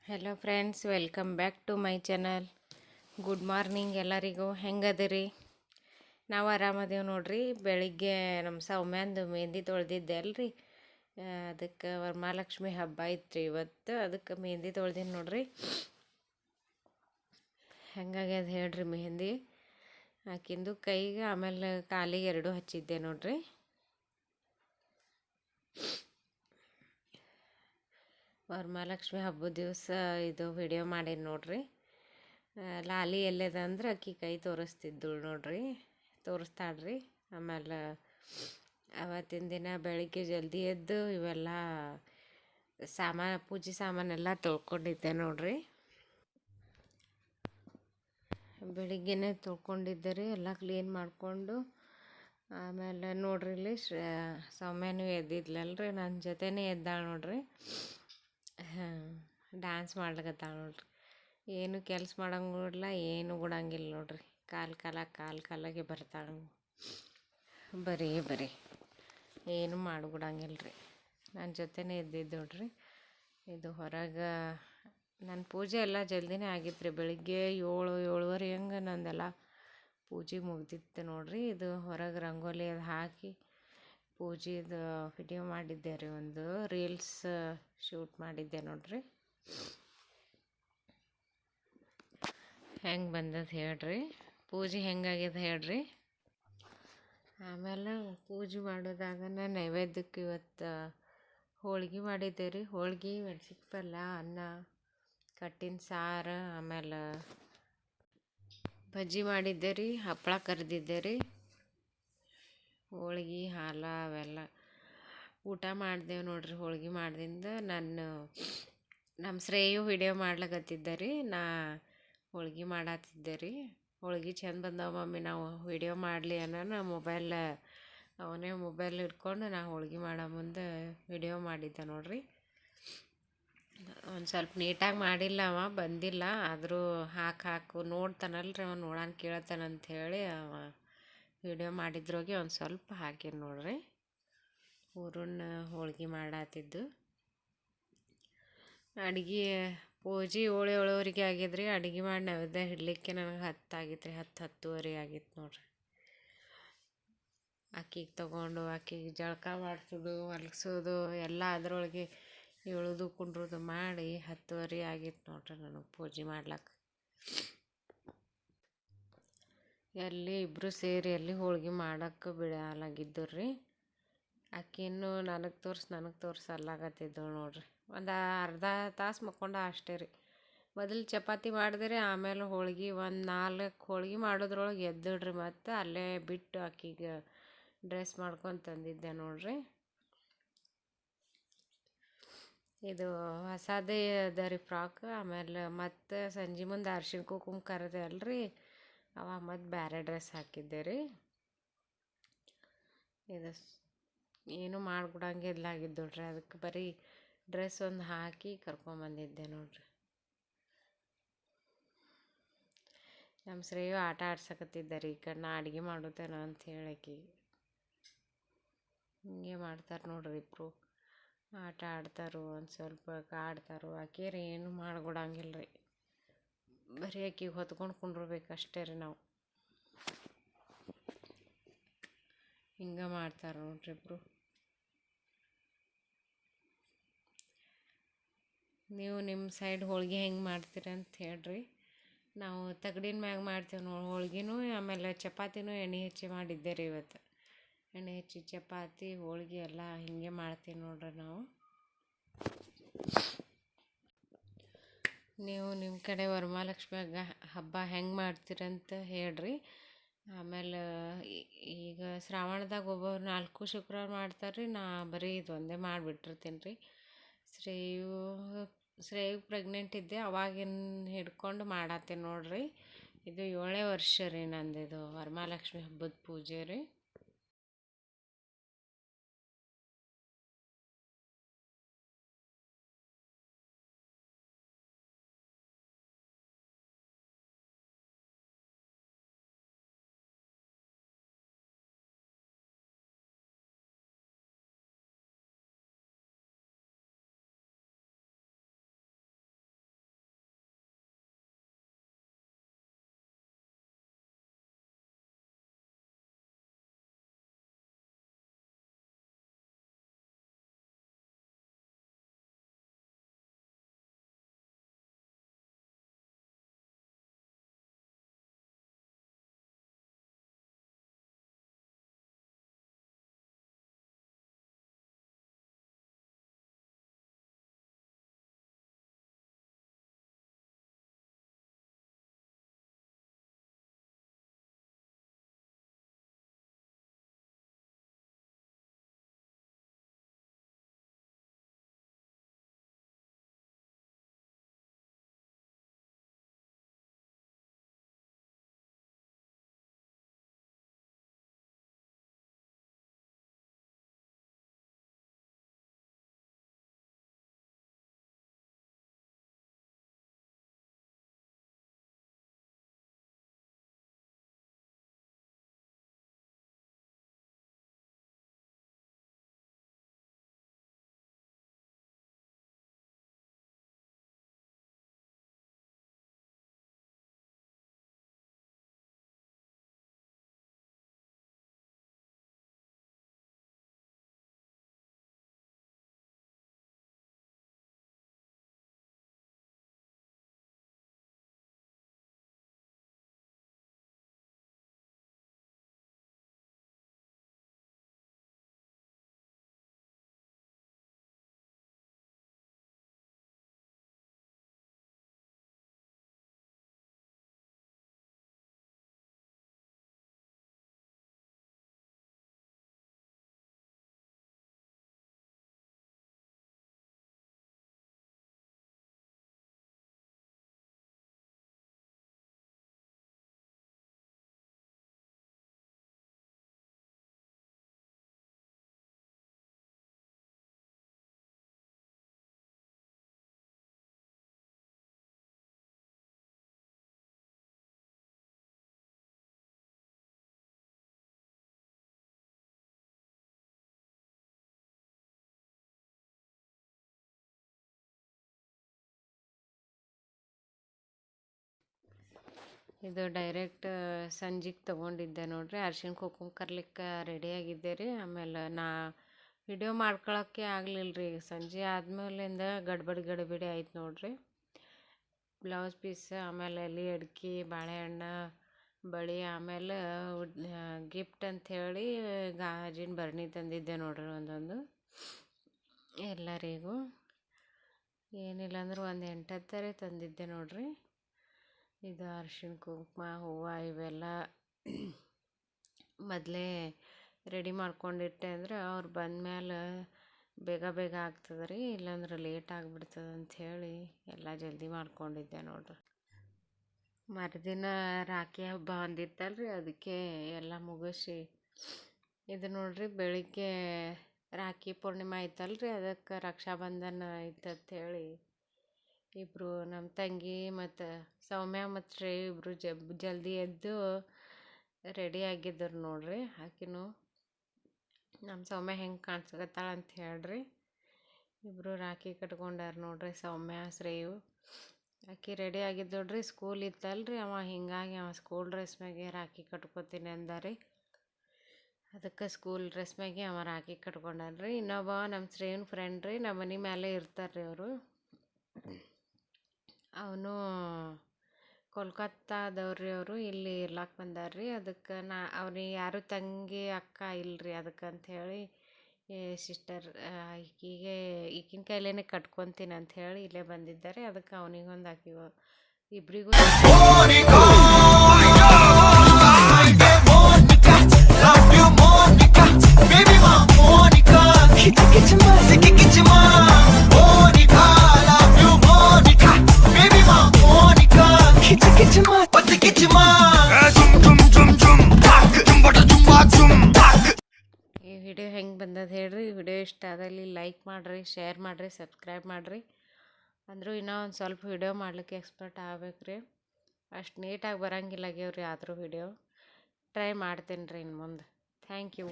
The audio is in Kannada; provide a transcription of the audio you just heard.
Hello friends, welcome back to my channel. Good morning ಎಲ್ಲರಿಗೂ. ಹೆಂಗದಿರಿ? ನಾವು ಆರಾಮದೇವು ನೋಡ್ರಿ. ಬೆಳಿಗ್ಗೆ ನಮ್ಮ ಸೌಮ್ಯಾಂದು ಮೆಹಂದಿ ತೊಳೆದಿದ್ದೆ ಅಲ್ರಿ, ಅದಕ್ಕೆ ವರಮಹಾಲಕ್ಷ್ಮಿ ಹಬ್ಬ ಐತ್ರಿ ಇವತ್ತು. ಅದಕ್ಕೆ ಮೆಹಂದಿ ತೊಳೆದೀನಿ ನೋಡ್ರಿ. ಹೆಂಗಾಗ್ಯದ ಹೇಳ್ರಿ ಮೆಹಂದಿ ಆಕಿಂದು ಕೈಗೆ, ಆಮೇಲೆ ಕಾಲಿಗೆ ಎರಡೂ ಹಚ್ಚಿದ್ದೆ ನೋಡ್ರಿ. ವರಮಹಾಲಕ್ಷ್ಮಿ ಹಬ್ಬದ ದಿವಸ ಇದು ವಿಡಿಯೋ ಮಾಡೀನಿ ನೋಡ್ರಿ. ಲಾಲಿ ಎಲ್ಲದ ಅಂದ್ರೆ ಆಕಿ ಕೈ ತೋರಿಸ್ತಿದ್ದಳು ನೋಡ್ರಿ, ತೋರಿಸ್ತಾಳ್ರಿ. ಆಮೇಲೆ ಅವತ್ತಿನ ದಿನ ಬೆಳಿಗ್ಗೆ ಜಲ್ದಿ ಎದ್ದು ಇವೆಲ್ಲ ಪೂಜೆ ಸಾಮಾನೆಲ್ಲ ತೊಳ್ಕೊಂಡಿದ್ದೆ ನೋಡ್ರಿ. ಬೆಳಿಗ್ಗೆನೇ ತೊಳ್ಕೊಂಡಿದ್ದೆ ರೀ, ಎಲ್ಲ ಕ್ಲೀನ್ ಮಾಡಿಕೊಂಡು. ಆಮೇಲೆ ನೋಡ್ರಿ ಇಲ್ಲಿ ಸೌಮ್ಯನೂ ಎದ್ದಿದ್ಲಲ್ರಿ, ನನ್ನ ಜೊತೆನೇ ಎದ್ದಾಳ ನೋಡ್ರಿ. ಡ್ಯಾನ್ಸ್ ಮಾಡ್ಲಿಕತ್ತಾಳ ನೋಡ್ರಿ. ಏನು ಕೆಲಸ ಮಾಡಂಗಿಲ್ಲ, ಏನು ಬಿಡಂಗಿಲ್ಲ ನೋಡ್ರಿ. ಕಾಲಾಗೆ ಬರ್ತಾಳೆ. ಬರೀ ಏನು ಮಾಡಿಬಿಡಂಗಿಲ್ಲ ರೀ. ನನ್ನ ಜೊತೆನೇ ಇದ್ದಿದ್ದು ನೋಡ್ರಿ. ಇದು ಹೊರಗೆ ನನ್ನ ಪೂಜೆ ಎಲ್ಲ ಜಲ್ದಿನೇ ಆಗಿತ್ತು ರೀ. ಬೆಳಿಗ್ಗೆ 7-7:30 ಹಂಗೆ ನಂದೆಲ್ಲ ಪೂಜೆ ಮುಗ್ದಿತ್ತು ನೋಡ್ರಿ. ಇದು ಹೊರಗೆ ರಂಗೋಲಿ ಅದು ಹಾಕಿ ಪೂಜೆದು ವಿಡಿಯೋ ಮಾಡಿದ್ದೆ ರೀ, ಒಂದು ರೀಲ್ಸ್ ಶೂಟ್ ಮಾಡಿದ್ದೆ ನೋಡ್ರಿ. ಹೆಂಗೆ ಬಂದದ್ದು ಹೇಳ್ರಿ, ಪೂಜೆ ಹೆಂಗಾಗ್ಯದ ಹೇಳ್ರಿ. ಆಮೇಲೆ ಪೂಜೆ ಮಾಡೋದಾಗನ ನೈವೇದ್ಯಕ್ಕೆ ಇವತ್ತು ಹೋಳ್ಗೆ ಮಾಡಿದ್ದೆ ರೀ. ಹೋಳ್ಗೆ, ಮೆಣ್ಸಿನ ಪಲ್ಯ, ಅನ್ನ, ಕಟ್ಟಿನ ಸಾರು, ಆಮೇಲೆ ಬಜ್ಜಿ ಮಾಡಿದ್ದೆ ರೀ, ಹಪ್ಪಳ ಕರೆದಿದ್ದೆ ರೀ. ಹೋಳ್ಗೆ, ಹಾಲು ಅವೆಲ್ಲ ಊಟ ಮಾಡಿದೆವು ನೋಡ್ರಿ. ಹೋಳ್ಗೆ ಮಾಡ್ದಿಂದ ನಮ್ಮ ಶ್ರೇಯು ವಿಡಿಯೋ ಮಾಡ್ಲಿಕತ್ತಿದ್ದೆ ರೀ. ನಾ ಹೋಳ್ಗೆ ಮಾಡತ್ತಿದ್ದೆ ರೀ. ಹೋಳ್ಗೆ ಚಂದ ಬಂದವ ಮಮ್ಮಿ, ನಾವು ವಿಡಿಯೋ ಮಾಡಲಿ ಅನ್ನೋ ಅವನೇ ಮೊಬೈಲ್ ಹಿಡ್ಕೊಂಡು ನಾ ಹೋಳ್ಗೆ ಮಾಡೋ ಮುಂದೆ ವಿಡಿಯೋ ಮಾಡಿದ್ದೆ ನೋಡ್ರಿ. ಒಂದು ಸ್ವಲ್ಪ ನೀಟಾಗಿ ಮಾಡಿಲ್ಲ, ಅವ ಬಂದಿಲ್ಲ. ಆದರೂ ಹಾಕು ನೋಡ್ತಾನಲ್ರಿ, ಅವ ನೋಡೋಣ ಕೇಳ್ತಾನಂತ ಹೇಳಿ ಅವ ವಿಡಿಯೋ ಮಾಡಿದ್ರೋಗಿ ಒಂದು ಸ್ವಲ್ಪ ಹಾಕಿನಿ ನೋಡ್ರಿ. ಹೂರಣ ಹೋಳ್ಗೆ ಮಾಡತ್ತಿದ್ದು. ಅಡುಗೆ ಪೂಜೆ 7-7:30 ಆಗಿದ್ರಿ. ಅಡುಗೆ ಮಾಡಿ ನೈವೇದ್ಯ ಇಡಲಿಕ್ಕೆ ನನಗೆ 10 ಆಗಿತ್ತು ರೀ. 10-10:30 ಆಗಿತ್ತು ನೋಡ್ರಿ. ಅಕ್ಕಿಗೆ ತೊಗೊಂಡು ಆಕಿಗೆ ಜಳಕ ಮಾಡಿಸೋದು, ಹೊಲ್ಸೋದು ಎಲ್ಲ ಅದರೊಳಗೆ ಏಳೋದು ಕುಂಡ್ರೋದು ಮಾಡಿ 10:30 ಆಗಿತ್ತು ನೋಡ್ರಿ ನನಗೆ ಪೂಜೆ ಮಾಡ್ಲಿಕ್ಕೆ. ಇಬ್ಬರು ಸೇರಿ ಹೋಳ್ಗೆ ಮಾಡೋಕ್ಕೆ ಬಿಡಲಾಗಿದ್ದು ರೀ. ಆಕಿನ್ನೂ ನನಗೆ ತೋರ್ಸು ಅಲ್ಲಾಗತ್ತಿದ್ದಳು ನೋಡ್ರಿ. ಒಂದು ಅರ್ಧ ತಾಸು ಮಕ್ಕೊಂಡ ಅಷ್ಟೇ ರೀ. ಮೊದಲು ಚಪಾತಿ ಮಾಡಿದ್ರೆ, ಆಮೇಲೆ ಹೋಳ್ಗೆ ಒಂದು 4 ಹೋಳ್ಗೆ ಮಾಡೋದ್ರೊಳಗೆ ಎದ್ದಳ್ರಿ. ಮತ್ತು ಅಲ್ಲೇ ಬಿಟ್ಟು ಆಕಿಗೆ ಡ್ರೆಸ್ ಮಾಡ್ಕೊಂಡು ತಂದಿದ್ದೆ ನೋಡ್ರಿ. ಇದು ಹೊಸದೇ ಅದ ರೀ ಫ್ರಾಕ್. ಆಮೇಲೆ ಮತ್ತು ಸಂಜೆ ಮುಂದೆ ಅರ್ಶಿಣ ಕುಂಕುಮ ಕರೆದೆ ಅಲ್ರಿ, ಅವಾಗ ಮತ್ತು ಬೇರೆ ಡ್ರೆಸ್ ಹಾಕಿದ್ದೆ ರೀ. ಇದು ಏನು ಮಾಡ್ಬಿಡಂಗಿಲ್ಲಾಗಿದ್ದು ನೋಡ್ರಿ. ಅದಕ್ಕೆ ಬರೀ ಡ್ರೆಸ್ ಒಂದು ಹಾಕಿ ಕರ್ಕೊಂಬಂದಿದ್ದೆ ನೋಡ್ರಿ. ನಮ್ಮ ಶ್ರೇಯು ಆಟ ಆಡ್ಸಕತ್ತಿದ್ದಾರೆ ಈ ಕಡೆ, ನಾ ಅಡುಗೆ ಮಾಡುತ್ತೇನೋ ಅಂತ ಹೇಳಕ್ಕೆ. ಹಿಂಗೆ ಮಾಡ್ತಾರೆ ನೋಡ್ರಿ ಇಬ್ಬರು. ಆಟ ಆಡ್ತಾರೋ, ಒಂದು ಸ್ವಲ್ಪ ಆಡ್ತಾರೋ. ಆಕೇರಿ ಏನು ಮಾಡ್ಕೊಡಂಗಿಲ್ಲ ರೀ. ಬರೀ ಆಕಿಗೆ ಹೊತ್ಕೊಂಡು ಕುಂಡ್ರಬೇಕು ಅಷ್ಟೇ ರೀ ನಾವು. ಹಿಂಗೆ ಮಾಡ್ತಾರೆ ನೋಡ್ರಿ ಇಬ್ಬರು. ನೀವು ನಿಮ್ಮ ಸೈಡ್ ಹೋಳ್ಗೆ ಹೆಂಗೆ ಮಾಡ್ತೀರ ಅಂತ ಹೇಳ್ರಿ. ನಾವು ತಗಡಿನ ಮ್ಯಾಗ ಮಾಡ್ತೇವೆ ನೋಡಿ ಹೋಳ್ಗೆನೂ. ಆಮೇಲೆ ಚಪಾತಿನೂ ಎಣ್ಣೆ ಹಚ್ಚಿ ಮಾಡಿದ್ದೆ ರೀ ಇವತ್ತು. ಎಣ್ಣೆ ಹಚ್ಚಿ ಚಪಾತಿ ಹೋಳ್ಗೆ ಎಲ್ಲ ಹಿಂಗೆ ಮಾಡ್ತೀವಿ ನೋಡ್ರಿ ನಾವು. ನೀವು ನಿಮ್ಮ ಕಡೆ ವರಮಹಾಲಕ್ಷ್ಮಿ ಹಬ್ಬ ಹೆಂಗೆ ಮಾಡ್ತೀರಂತ ಹೇಳ್ರಿ. ಆಮೇಲೆ ಈಗ ಶ್ರಾವಣದಾಗ ಒಬ್ಬರು 4 ಶುಕ್ರವಾರ ಮಾಡ್ತಾರೆ ರೀ. ನಾ ಬರೀ ಇದು ಒಂದೇ ಮಾಡಿಬಿಟ್ಟಿರ್ತೀನಿ ರೀ. ಶ್ರೇಯು ಪ್ರೆಗ್ನೆಂಟ್ ಇದ್ದೆ, ಅವಾಗಿನ ಹಿಡ್ಕೊಂಡು ಮಾಡತ್ತೀನಿ ನೋಡ್ರಿ. ಇದು 7ನೇ ವರ್ಷ ರೀ ನಂದಿದು ವರಮಹಾಲಕ್ಷ್ಮಿ ಹಬ್ಬದ ಪೂಜೆ ರೀ. ಇದು ಡೈರೆಕ್ಟ್ ಸಂಜೆಗೆ ತೊಗೊಂಡಿದ್ದೆ ನೋಡ್ರಿ. ಅರ್ಶಿಣ ಕುಂಕುಮ ಕರ್ಲಿಕ್ಕೆ ರೆಡಿಯಾಗಿದ್ದೆ ರೀ. ಆಮೇಲೆ ವಿಡಿಯೋ ಮಾಡ್ಕೊಳಕ್ಕೆ ಆಗಲಿಲ್ಲ ರೀ. ಸಂಜೆ ಆದ್ಮೇಲಿಂದ ಗಡ್ಬಡಿ ಆಯ್ತು ನೋಡ್ರಿ. ಬ್ಲೌಸ್ ಪೀಸ್, ಆಮೇಲೆ ಎಲೆ ಅಡ್ಕೆ, ಬಾಳೆಹಣ್ಣು, ಬಳೆ, ಆಮೇಲೆ ಗಿಫ್ಟ್ ಅಂಥೇಳಿ ಗಾಜಿನ ಭರಣಿ ತಂದಿದ್ದೆ ನೋಡ್ರಿ ಒಂದೊಂದು ಎಲ್ಲರಿಗೂ. ಏನಿಲ್ಲ ಅಂದ್ರೆ ಒಂದು 8 ತಂದಿದ್ದೆ ನೋಡ್ರಿ. ಇದು ಅರ್ಶಿಣ ಕುಂಕುಮ, ಹೂವು ಇವೆಲ್ಲ ಮೊದಲೇ ರೆಡಿ ಮಾಡ್ಕೊಂಡಿಟ್ಟೆ ಅಂದ್ರೆ ಅವ್ರು ಬಂದಮೇಲೆ ಬೇಗ ಆಗ್ತದೆ ರೀ, ಇಲ್ಲಾಂದ್ರೆ ಲೇಟ್ ಆಗಿಬಿಡ್ತದೆ ಅಂಥೇಳಿ ಎಲ್ಲ ಜಲ್ದಿ ಮಾಡ್ಕೊಂಡಿದ್ದೆ ನೋಡ್ರಿ. ಮರುದಿನ ರಾಖಿ ಹಬ್ಬ ಒಂದಿತ್ತಲ್ರಿ, ಅದಕ್ಕೆ ಎಲ್ಲ ಮುಗಿಸಿ ಇದು ನೋಡ್ರಿ. ಬೆಳಿಗ್ಗೆ ರಾಖಿ ಪೂರ್ಣಿಮೆ ಐತಲ್ರಿ, ಅದಕ್ಕೆ ರಕ್ಷಾಬಂಧನ ಐತಂಥೇಳಿ ಇಬ್ಬರು ನಮ್ಮ ತಂಗಿ ಮತ್ತು ಸೌಮ್ಯ ಮತ್ತು ಶ್ರೇಯು ಇಬ್ಬರು ಜಲ್ದಿ ಎದ್ದು ರೆಡಿ ಆಗಿದ್ದರು ನೋಡ್ರಿ. ಆಕಿನೂ ನಮ್ಮ ಸೌಮ್ಯ ಹೆಂಗೆ ಕಾಣಿಸ್ಕತ್ತಾಳ ಅಂತ ಹೇಳ್ರಿ. ಇಬ್ಬರು ರಾಖಿ ಕಟ್ಕೊಂಡಾರ ನೋಡ್ರಿ, ಸೌಮ್ಯ ಶ್ರೇಯು. ಆಕಿ ರೆಡಿ ಆಗಿದ್ದು ನೋಡ್ರಿ. ಸ್ಕೂಲ್ ಇತ್ತಲ್ರಿ, ಹಿಂಗಾಗಿ ಸ್ಕೂಲ್ ಡ್ರೆಸ್ ಮ್ಯಾಗೆ ರಾಖಿ ಕಟ್ಕೋತೀನಿ ಅಂದಾರಿ. ಅದಕ್ಕೆ ಸ್ಕೂಲ್ ಡ್ರೆಸ್ ಮ್ಯಾಗೆ ರಾಖಿ ಕಟ್ಕೊಂಡಾನ್ರಿ. ಇನ್ನೊಬ್ಬ ನಮ್ಮ ಶ್ರೇಯನ್ ಫ್ರೆಂಡ್ ರೀ, ನಮ್ಮ ಮನೆ ಮೇಲೆ ಇರ್ತಾರೆ ರೀ ಅವರು. ಅವನು ಕೋಲ್ಕತ್ತಾದವ್ರಿ. ಅವರು ಇಲ್ಲಿ ಇರ್ಲಾಕ್ಕೆ ಬಂದಾರ್ರಿ. ಅದಕ್ಕೆ ಅವ್ನಿಗೆ ಯಾರು ತಂಗಿ ಅಕ್ಕ ಇಲ್ರಿ, ಅದಕ್ಕೆ ಅಂಥೇಳಿ ಸಿಸ್ಟರ್ ಈಕಿನ ಕೈಲೇನೆ ಕಟ್ಕೊತೀನಿ ಅಂಥೇಳಿ ಇಲ್ಲೇ ಬಂದಿದ್ದಾರೆ. ಅದಕ್ಕೆ ಅವನಿಗೊಂದು ಆಕಿಗೂ ಇಬ್ಬರಿಗೂ ಈ ವಿಡಿಯೋ ಹೆಂಗೆ ಬಂದದ ಹೇಳ್ರಿ. ವಿಡಿಯೋ ಇಷ್ಟ ಆದಲ್ಲಿ ಲೈಕ್ ಮಾಡಿರಿ, ಶೇರ್ ಮಾಡಿರಿ, ಸಬ್ಸ್ಕ್ರೈಬ್ ಮಾಡಿರಿ. ಅಂದರೂ ಇನ್ನೂ ಒಂದು ಸ್ವಲ್ಪ ವಿಡಿಯೋ ಮಾಡ್ಲಿಕ್ಕೆ ಎಕ್ಸ್ಪರ್ಟ್ ಆಗ್ಬೇಕು ರೀ. ಅಷ್ಟು ನೀಟಾಗಿ ಬರೋಂಗಿಲ್ಲ ಆಗ್ಯಾವ್ರಿ. ಆದರೂ ವಿಡಿಯೋ ಟ್ರೈ ಮಾಡ್ತೀನಿ ರೀ ಇನ್ನು ಮುಂದೆ. Thank you.